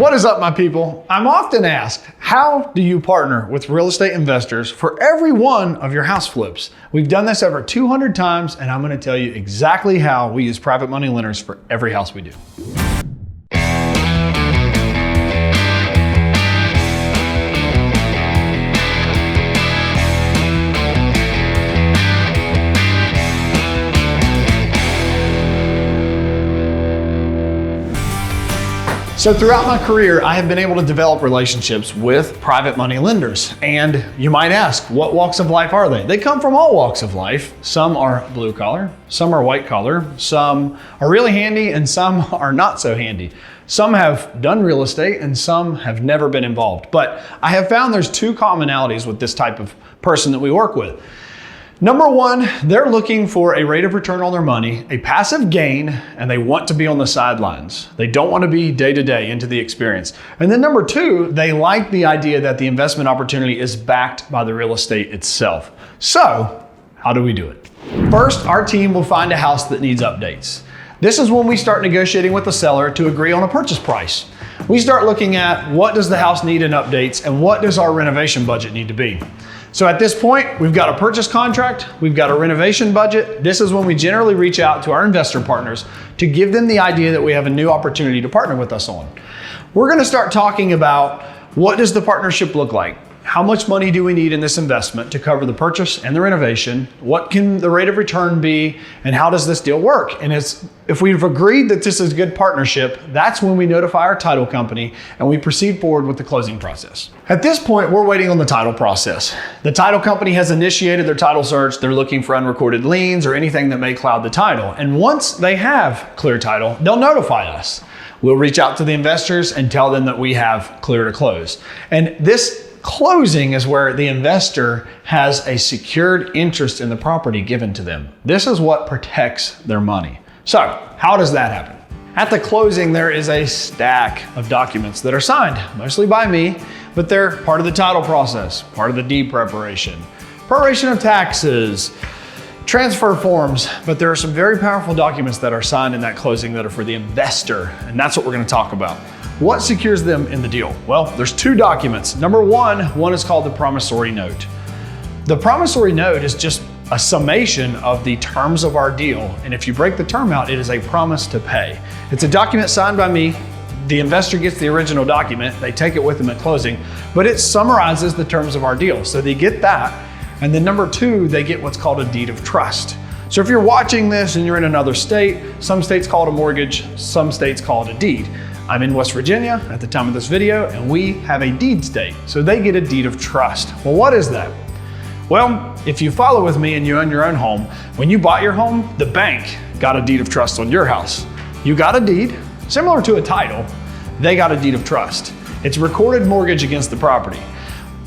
What is up, my people? I'm often asked, how do you partner with real estate investors for every one of your house flips? We've done this over 200 times, and I'm going to tell you exactly how we use private money lenders for every house we do. So throughout my career, I have been able to develop relationships with private money lenders. And you might ask, what walks of life are they? They come from all walks of life. Some are blue collar, some are white collar, some are really handy, and some are not so handy. Some have done real estate and some have never been involved. But I have found there's two commonalities with this type of person that we work with. Number one, they're looking for a rate of return on their money, a passive gain, and they want to be on the sidelines. They don't want to be day to day into the experience. And then number two, they like the idea that the investment opportunity is backed by the real estate itself. So, how do we do it? First, our team will find a house that needs updates. This is when we start negotiating with the seller to agree on a purchase price. We start looking at what does the house need in updates and what does our renovation budget need to be. So at this point, we've got a purchase contract, we've got a renovation budget. This is when we generally reach out to our investor partners to give them the idea that we have a new opportunity to partner with us on. We're gonna start talking about what does the partnership look like? How much money do we need in this investment to cover the purchase and the renovation? What can the rate of return be? And how does this deal work? And if we've agreed that this is a good partnership, that's when we notify our title company and we proceed forward with the closing process. At this point, we're waiting on the title process. The title company has initiated their title search. They're looking for unrecorded liens or anything that may cloud the title. And once they have clear title, they'll notify us. We'll reach out to the investors and tell them that we have clear to close. And this closing is where the investor has a secured interest in the property given to them. This is what protects their money. So, how does that happen? At the closing, there is a stack of documents that are signed, mostly by me, but they're part of the title process, part of the deed preparation, proration of taxes, transfer forms, but there are some very powerful documents that are signed in that closing that are for the investor, and that's what we're going to talk about. What secures them in the deal? Well, there's two documents. Number one is called the promissory note. The promissory note is just a summation of the terms of our deal. And if you break the term out, it is a promise to pay. It's a document signed by me. The investor gets the original document. They take it with them at closing, but it summarizes the terms of our deal. So they get that. And then number two, they get what's called a deed of trust. So if you're watching this and you're in another state, some states call it a mortgage, some states call it a deed. I'm in West Virginia at the time of this video, and we have a deed state. So they get a deed of trust. Well, what is that? Well, if you follow with me and you own your own home, when you bought your home, the bank got a deed of trust on your house. You got a deed, similar to a title, they got a deed of trust. It's a recorded mortgage against the property.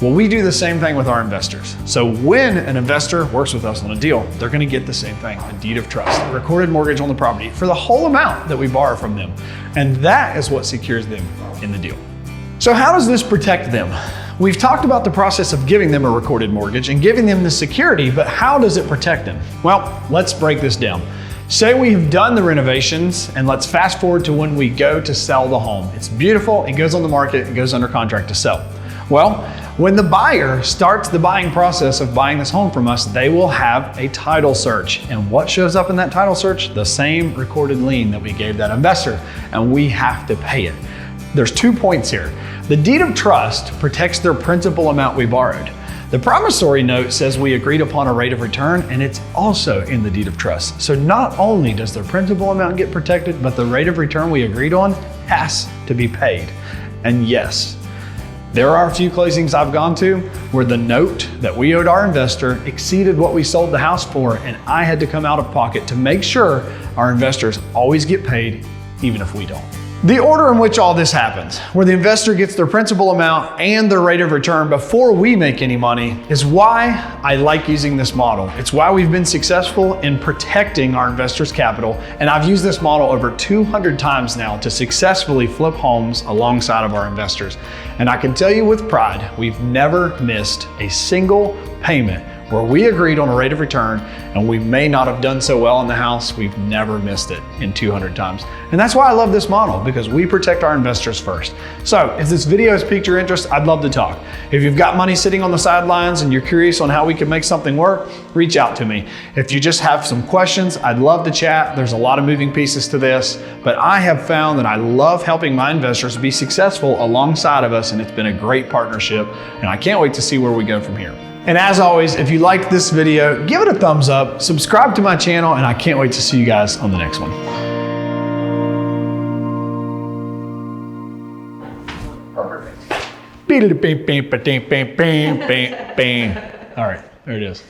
Well, we do the same thing with our investors. So when an investor works with us on a deal, they're gonna get the same thing, a deed of trust, a recorded mortgage on the property for the whole amount that we borrow from them. And that is what secures them in the deal. So how does this protect them? We've talked about the process of giving them a recorded mortgage and giving them the security, but how does it protect them? Well, let's break this down. Say we've done the renovations, and let's fast forward to when we go to sell the home. It's beautiful, it goes on the market, it goes under contract to sell. Well, when the buyer starts the buying process of buying this home from us, they will have a title search. And what shows up in that title search? The same recorded lien that we gave that investor, and we have to pay it. There's 2 points here. The deed of trust protects their principal amount we borrowed. The promissory note says we agreed upon a rate of return, and it's also in the deed of trust. So not only does their principal amount get protected, but the rate of return we agreed on has to be paid. And yes, there are a few closings I've gone to where the note that we owed our investor exceeded what we sold the house for, and I had to come out of pocket to make sure our investors always get paid, even if we don't. The order in which all this happens, where the investor gets their principal amount and their rate of return before we make any money, is why I like using this model. It's why we've been successful in protecting our investors' capital, and I've used this model over 200 times now to successfully flip homes alongside of our investors. And I can tell you with pride, we've never missed a single payment where we agreed on a rate of return, and we may not have done so well in the house, we've never missed it in 200 times. And that's why I love this model, because we protect our investors first. So if this video has piqued your interest, I'd love to talk. If you've got money sitting on the sidelines and you're curious on how we can make something work, reach out to me. If you just have some questions, I'd love to chat. There's a lot of moving pieces to this, but I have found that I love helping my investors be successful alongside of us, and it's been a great partnership, and I can't wait to see where we go from here. And as always, if you liked this video, give it a thumbs up, subscribe to my channel, and I can't wait to see you guys on the next one. Perfect. All right, there it is.